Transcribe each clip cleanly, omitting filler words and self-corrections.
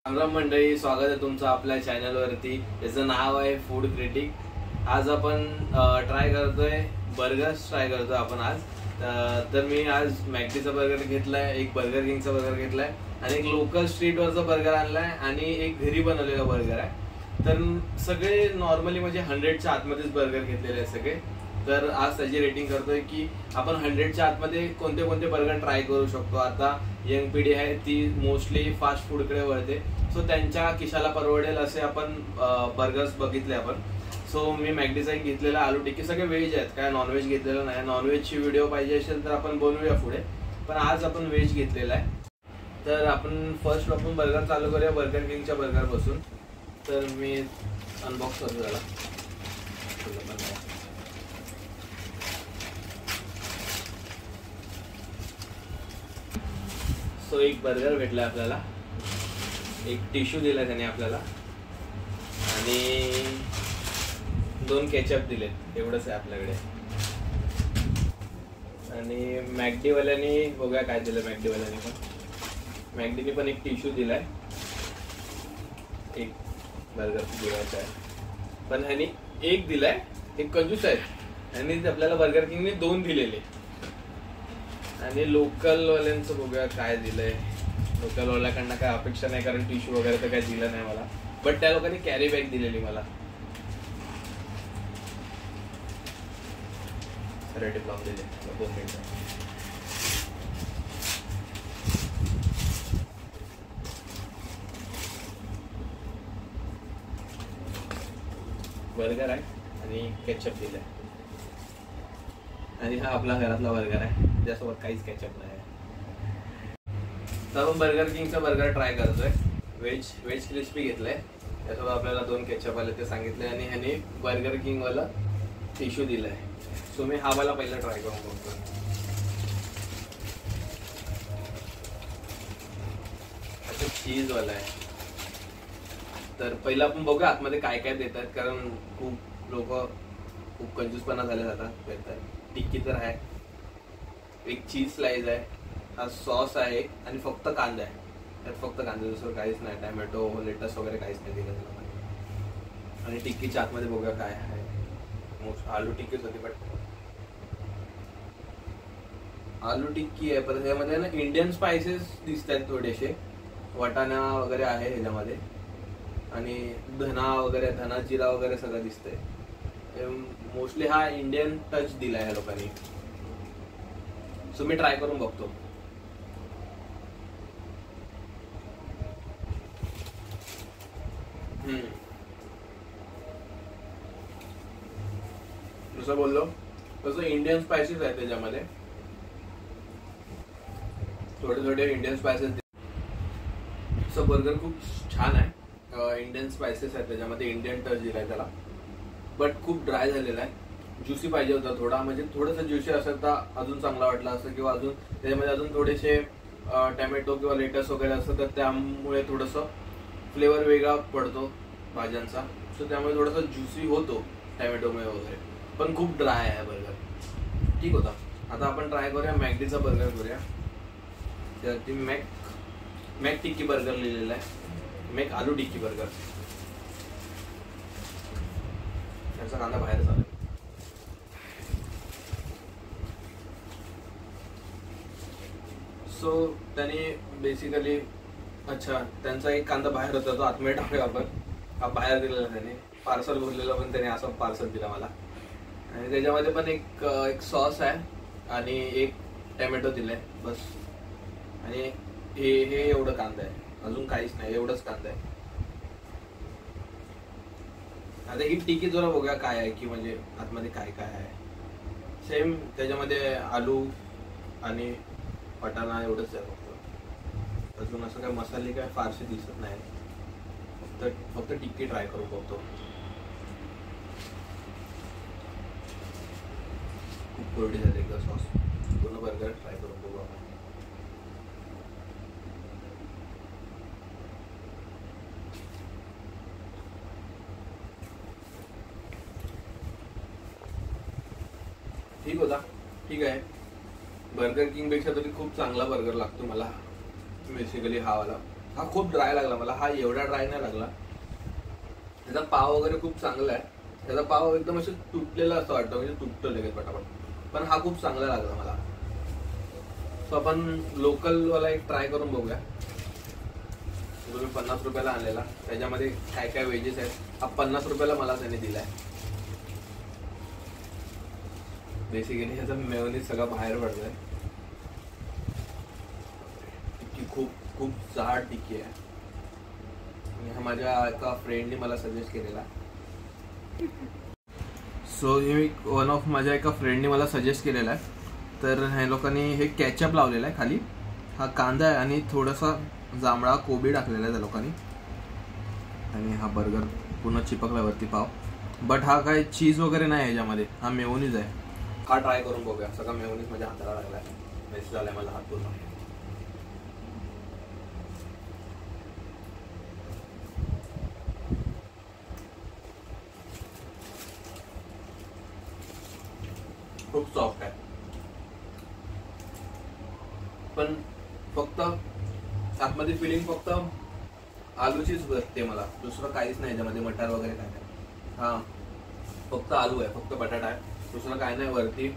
राम मंडळी, स्वागत आहे तुमचं आपल्या चॅनलवरती. याचं नाव आहे फूड क्रिटिक. आज आपण ट्राय करतोय आपण आज. तर मी आज मॅकडीचा बर्गर घेतलाय, एक बर्गर किंगचा बर्गर घेतलाय आणि एक लोकल स्ट्रीटवरचा बर्गर आणलाय आणि एक घरी बनवलेला बर्गर आहे. तर सगळे नॉर्मली म्हणजे 100च्या आतमध्येच बर्गर घेतलेले आहे सगळे. तर आज त्याची रेटिंग करतोय की आपण 100च्या आतमध्ये कोणते कोणते बर्गर ट्राय करू शकतो. आता यंग पिढी आहे ती मोस्टली फास्ट फूडकडे वळते, सो त्यांच्या खिशाला परवडेल असे आपण बर्गर्स बघितले आपण. सो मी मॅकडीचा एक घेतलेला आलू टिक्की, सगळे व्हेज आहेत, काय नॉनव्हेज घेतलेलं नाही. नॉनव्हेजची व्हिडिओ पाहिजे असेल तर आपण बनवूया पुढे, पण आज आपण व्हेज घेतलेला आहे. तर आपण फर्स्ट आपण बर्गर चालू करूया बर्गर किंगच्या बर्गर पासून. तर मी अनबॉक्स करतो त्याला. सो एक बर्गर भेटला आपल्याला, एक टिश्यू दिला त्याने आपल्याला आणि 2 केचप दिलेत, एवढंच आहे आपल्याकडे. आणि मॅकडीवाल्यानी बघूया काय दिलं. मॅकडीने पण एक टिश्यू दिलाय, एक बर्गर दिवायचा आहे, पण ह्यानी एक दिलाय. एक कंजूस आहे आणि आपल्याला बर्गर किंगने 2 दिलेले. आणि लोकल वाल्यांचं बघूया काय दिलंय. लोकल वाल्याकडनं काय अपेक्षा नाही, कारण टिश्यू वगैरे तर काय दिलं नाही मला, बट त्या लोकांनी कॅरी बॅग दिलेली मला. रेडी लावून दिले 2 मिनिटं. बर्गर आहे आणि केचप दिलाय. आणि हा आपला घरातला बर्गर आहे, त्यासोबत काहीच केचप नाही. तर आपण बर्गर किंगचा बर्गर ट्राय करतोय. व्हेज क्रिस्पी घेतलाय, त्यासोबत आपल्याला 2 केचप आले ते सांगितले आणि ह्याने बर्गर किंग वाला टिश्यू दिलाय. सो मी हा वाला पहिला ट्राय करून बघतो. अच्छा, चीज वाला आहे. तर पहिला आपण बघूया आतमध्ये काय काय देतात, कारण खूप लोक खूप कंजूसपणा झाले जातात. टिक्की तर आहे, एक चीज स्लाइस आहे, हा सॉस आहे आणि फक्त कांदा आहे. त्यात फक्त कांदा, दुसरं काहीच नाही. टॅमॅटो लेटस वगैरे काहीच नाही दिलं त्याला. आणि टिक्कीच्या आतमध्ये बघूया काय आहे. आलू टिक्कीच होती, बट आलू टिक्की आहे. परत ह्यामध्ये ना इंडियन स्पायसेस दिसत आहेत थोडेसे, वाटाणा वगैरे आहे ह्याच्यामध्ये आणि धना जिरा वगैरे सगळं दिसतंय. मोस्टली हा इंडियन टच दिलाय ह्या लोकांनी. सो मी ट्राय करून बघतो. जसं बोललो तसं इंडियन स्पायसेस आहे त्याच्यामध्ये, थोडे इंडियन स्पायसेस. सो बर्गर खूप छान आहे. इंडियन स्पायसेस आहेत त्याच्यामध्ये, इंडियन टच दिलाय त्याला, बट खूप ड्राय झालेला आहे. ज्युसी पाहिजे होता थोडा, म्हणजे थोडंसं ज्युसी असेल तर अजून चांगला वाटला असं, किंवा अजून त्याच्यामध्ये अजून थोडेसे टॅमॅटो किंवा लेटस वगैरे असतं तर त्यामुळे थोडंसं फ्लेवर वेगळा पडतो भाज्यांचा. सो त्यामुळे थोडंसं ज्युसी होतो टॅमॅटोमुळे वगैरे, पण खूप ड्राय आहे बर्गर. ठीक होता. आता आपण ट्राय करूया मॅकडीचा बर्गर करूया. त्यावरती मॅक टिक्की बर्गर लिहिलेला आहे, मॅक आलू टिक्की बर्गर. त्याचा कांदा बाहेर चालेल. सो त्याने बेसिकली, अच्छा, त्यांचा एक कांदा बाहेर होता, तो आतमध्ये टाकूया आपण. हा बाहेर दिलेला त्याने, पार्सल भरलेला पण त्याने असं पार्सल दिला मला. आणि त्याच्यामध्ये पण एक सॉस आहे आणि एक टॅमॅटो दिलाय बस. आणि हे एवढं कांदा आहे, अजून काहीच नाही, एवढंच कांदा आहे. आता ही टिक्की जरा बघूया काय आहे, की म्हणजे आतमध्ये काय काय आहे. सेम त्याच्यामध्ये आलू आणि वाटाणा एवढंच आहे फक्त. अजून असं काय मसाले काय फारसे दिसत नाही. फक्त टिक्की ट्राय करून बघतो. खूप कोरडी झाली एकदा सॉस. पूर्ण बर्गर ट्राय करून बघू आपण. ठीक होता, ठीक आहे. बर्गर किंग पेक्षा तरी खूप चांगला बर्गर लागतो मला बेसिकली हा वाला. हा खूप ड्राय लागला मला, हा एवढा ड्राय नाही लागला. त्याचा पाव वगैरे खूप चांगला आहे, त्याचा पाव एकदम असं तुटलेला असं वाटतं, म्हणजे तुटतो लगेच पटापट, पण हा खूप चांगला लागला मला. सो आपण लोकल वाला एक ट्राय करून बघूया. मी 50 रुपयाला आणलेला, त्याच्यामध्ये काय काय वेजेस आहेत. हा 50 रुपयाला मला त्याने दिलाय. बेसिकली ह्याचा मेयोनीज सगळा बाहेर पडतोय. टिक्की खूप खूप जाड टिक्की आहे. हा माझ्या एका फ्रेंडने मला सजेस्ट केलेला. सो हे वन ऑफ माझ्या एका फ्रेंडने मला सजेस्ट केलेला आहे. तर ह्या लोकांनी हे कॅचअप लावलेला आहे खाली, हा कांदा आहे आणि थोडासा जांभळा कोबी टाकलेला आहे त्या लोकांनी, आणि हा बर्गर पूर्ण चिपकल्यावरती पाव. बट हा काय चीज वगैरे नाही ह्याच्यामध्ये, हा मेयोनीज आहे. हा ट्राय करून बघूया. सगळा मेयोनीज माझ्या हाताला लागलाय, मेस झालाय मला हात पूर्ण. खूप सॉफ्ट आहे, पण फक्त आतमध्ये फिलिंग फक्त आलूचीच बसते मला, दुसरं काहीच नाही याच्यामध्ये, मटार वगैरे काय नाही. हा फक्त आलू आहे, फक्त बटाटा आहे, दुसरं काय नाही. वरती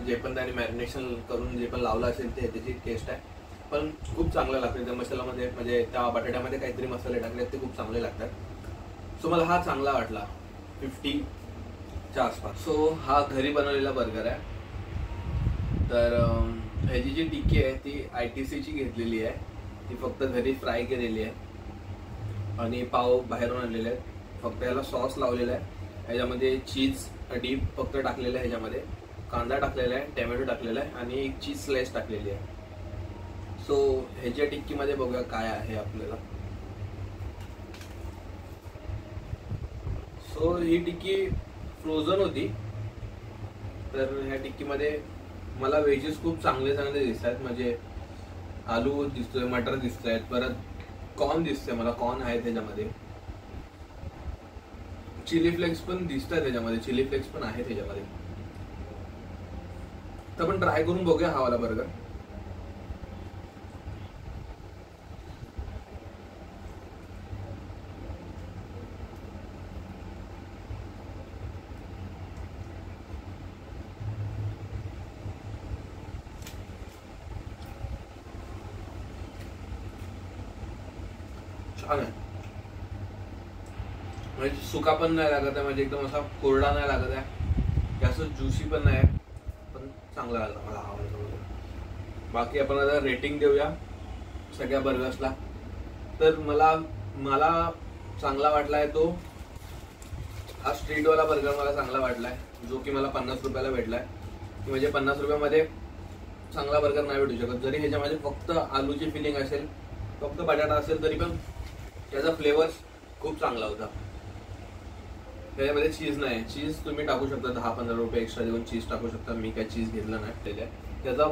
जे पण त्याने मॅरिनेशन करून जे पण लावलं असेल ते त्याची टेस्ट आहे, पण खूप चांगलं लागतं. त्या मसाल्यामध्ये म्हणजे त्या बटाट्यामध्ये काहीतरी मसाले टाकले ते खूप चांगले लागतात. सो मला हा चांगला वाटला 50च्या आसपास. सो हा घरी बनवलेला बर्गर आहे. तर ह्याची जी टिक्की आहे ती ITCची घेतलेली आहे, ती फक्त घरी फ्राय केलेली आहे, आणि पाव बाहेरून आणलेले आहेत. फक्त याला सॉस लावलेला आहे, ह्याच्यामध्ये चीज डीप फक्त टाकलेलं आहे, ह्याच्यामध्ये कांदा टाकलेला आहे, टोमॅटो टाकलेला आहे, आणि एक चीज स्लाइस टाकलेली आहे. सो ह्याच्या टिक्कीमध्ये बघूया काय आहे आपल्याला. सो ही टिक्की फ्रोझन होती. तर ह्या टिक्कीमध्ये मला व्हेजेस खूप चांगले चांगले दिसत आहेत, म्हणजे आलू दिसतोय, मटर दिसत, परत कॉर्न दिसतोय मला, कॉर्न आहे त्याच्यामध्ये, चिली फ्लेक्स पण दिसतात त्याच्यामध्ये, चिली फ्लेक्स पण आहे त्याच्यामध्ये. तर आपण ट्राय करून बघूया हा वाला बर्गर. छान आहे, म्हणजे सुका पण नाही लागत आहे, म्हणजे एकदम असा कोरडा नाही लागत आहे, जास्त ज्युसी पण नाही, पण चांगला लागला मला आवडला. बाकी आपण आता रेटिंग देऊया सगळ्या बर्गर्सला. तर मला चांगला वाटलाय तो हा स्ट्रीटवाला बर्गर मला चांगला वाटलाय, जो की मला 50 रुपयाला भेटलाय. म्हणजे 50 रुपयामध्ये चांगला बर्गर नाही भेटू शकत. जरी ह्याच्यामध्ये फक्त आलूची फिलिंग असेल, फक्त बटाटा असेल, तरी पण त्याचा फ्लेवर खूप चांगला होता. त्याच्यामध्ये चीज नाही, चीज तुम्ही टाकू शकता, 10-15 रुपये एक्स्ट्रा देऊन चीज टाकू शकता. मी काय चीज घेतलं नाही. त्याचा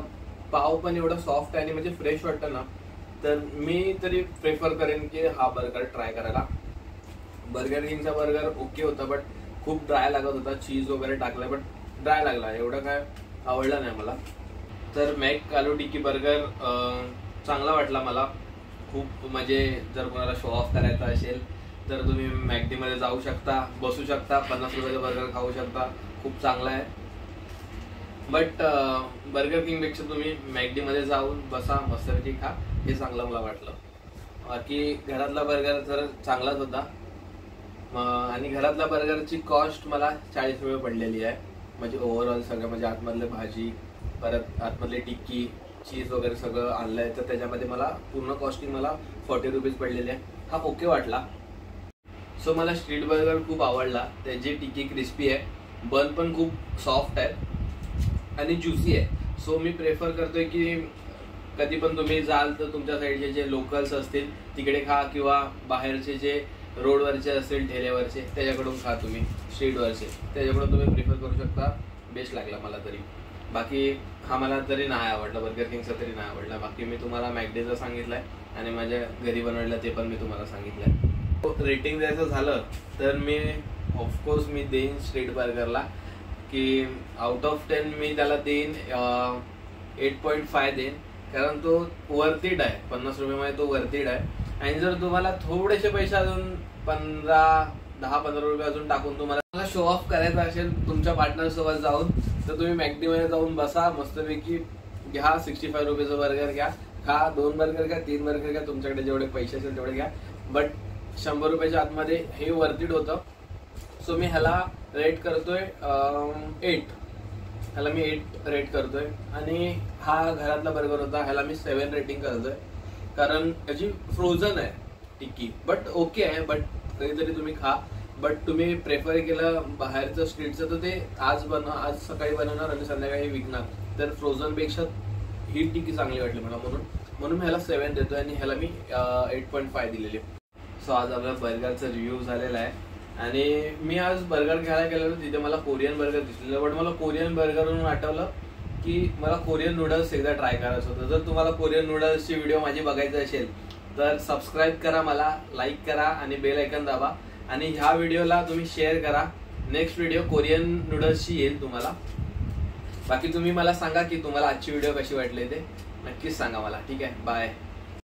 पाव पण एवढा सॉफ्ट आहे आणि म्हणजे फ्रेश वाटतं ना, तर मी तरी प्रेफर करेन की हा बर्गर ट्राय करायला. बर्गर किंगचा बर्गर ओके होता, बट खूप ड्राय लागत होता. चीज वगैरे टाकलं बट ड्राय लागला, एवढं काय आवडलं नाही मला. तर मॅक आलू टिक्की बर्गर चांगला वाटला मला खूप. म्हणजे जर कोणाला शो ऑफ करायचा असेल तर तुम्ही मॅकडी मध्ये जाऊ शकता, बसू शकता, 50 रुपयाचा बर्गर खाऊ शकता, खूप चांगला आहे. बट बर्गर किंग पेक्षा तुम्ही मॅकडी मध्ये जाऊन बसा, मस्तपैकी खा, हे चांगलं मला वाटलं. बाकी घरातला बर्गर तर चांगलाच होता, आणि घरातल्या बर्गरची कॉस्ट मला 40 रुपये पडलेली आहे. म्हणजे ओव्हरऑल सगळं, म्हणजे आतमधले भाजी, परत आतमधली टिक्की, चीज वगैरे सगळं आणलंय, तर त्याच्यामध्ये मला पूर्ण कॉस्टिंग मला 40 रुपीज पडलेली आहे. हा ओके वाटला. सो मला स्ट्रीट बर्गर खूप आवडला. त्याची टिक्की क्रिस्पी आहे, बन पण खूप सॉफ्ट आहे आणि ज्युसी आहे. सो मी प्रेफर करतोय की कधी पण तुम्ही जाल तर तुमच्या साईडचे जे लोकल्स असतील तिकडे खा, किंवा बाहेरचे जे रोडवरचे असतील ठेल्यावरचे त्याच्याकडून खा, तुम्ही स्ट्रीटवरचे त्याच्याकडून तुम्ही प्रिफर करू शकता. बेस्ट लागला मला तरी. बाकी हा मला तरी नाही आवडला, बर्गर किंगचा तरी नाही आवडला. बाकी मी तुम्हाला मॅकडीचं सांगितलंय आणि माझ्या घरी बनवलेलं ते पण मी तुम्हाला सांगितलंय. रेटिंग द्यायचं झालं तर मी ऑफकोर्स मी देईन स्ट्रीट बर्गरला की आउट ऑफ 10 मी त्याला देईन 8.5 देईन, कारण तो वर्थ इट आहे. 50 रुपयामध्ये तो वर्थ इट आहे. आणि जर तुम्हाला थोडेसे पैसे अजून 10-15 रुपये अजून टाकून तुम्हाला शो ऑफ करायचा असेल तुमच्या पार्टनर सोबत जाऊन, तर तुम्ही मॅकडी जाऊन बसा, मस्तपैकी घ्या, 65 रुपयेचं बर्गर घ्या, खा, 2 बर्गर घ्या, 3 बर्गर घ्या, तुमच्याकडे जेवढे पैसे असेल तेवढे घ्या, बट 100 रुपयाच्या आतमध्ये हे वर्थिट होतं. सो मी ह्याला रेट करतोय 8. ह्याला मी 8 रेट करतोय. आणि हा घरातला बर्गर होता, ह्याला मी 7 रेटिंग करतोय, कारण याची फ्रोझन आहे टिक्की, बट ओके आहे, बट कधीतरी तुम्ही खा. बट तुम्ही प्रेफर केलं बाहेरचं स्ट्रीटचं, तर ते आज सकाळी बनवणार आणि संध्याकाळी विकणार, तर फ्रोझन पेक्षा ही टिक्की चांगली वाटली मला, म्हणून ह्याला 7 देतोय आणि ह्याला मी 8.5 दिलेली. सो आज आपला बर्गरचा रिव्ह्यू झालेला आहे. आणि मी आज बर्गर घ्यायला गेलेलो, तिथे मला कोरियन बर्गर दिसलेलं, बट मला कोरियन बर्गरवरून आठवलं की मला कोरियन नूडल्स एकदा ट्राय करायचं होतं. जर तुम्हाला कोरियन नूडल्सची व्हिडिओ माझी बघायची असेल तर सबस्क्राईब करा, मला लाईक करा आणि बेल आयकॉन दाबा, आणि ह्या व्हिडिओला तुम्ही शेअर करा. नेक्स्ट व्हिडिओ कोरियन नूडल्सची येईल तुम्हाला. बाकी तुम्ही मला सांगा की तुम्हाला आजची व्हिडिओ कशी वाटली ते नक्कीच सांगा मला. ठीक आहे, बाय.